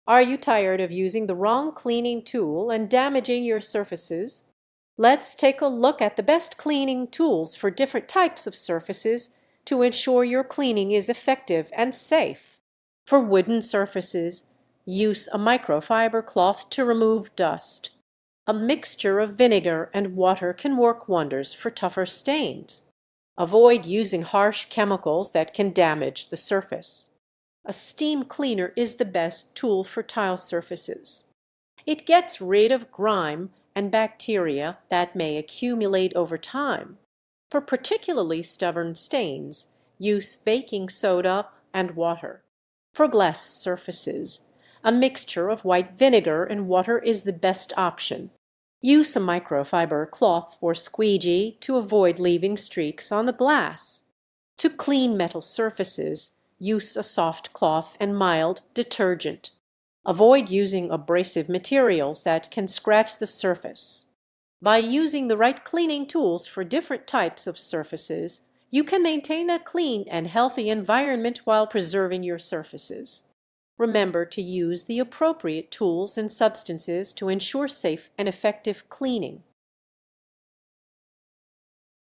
Are you tired of using the wrong cleaning tool and damaging your surfaces? Let's take a look at the best cleaning tools for different types of surfaces to ensure your cleaning is effective and safe. For wooden surfaces, use a microfiber cloth to remove dust. A mixture of vinegar and water can work wonders for tougher stains. Avoid using harsh chemicals that can damage the surface. A steam cleaner is the best tool for tile surfaces. It gets rid of grime and bacteria that may accumulate over time. For particularly stubborn stains, use baking soda and water. For glass surfaces, a mixture of white vinegar and water is the best option. Use a microfiber cloth or squeegee to avoid leaving streaks on the glass. To clean metal surfaces, use a soft cloth and mild detergent. Avoid using abrasive materials that can scratch the surface. By using the right cleaning tools for different types of surfaces, you can maintain a clean and healthy environment while preserving your surfaces. Remember to use the appropriate tools and substances to ensure safe and effective cleaning.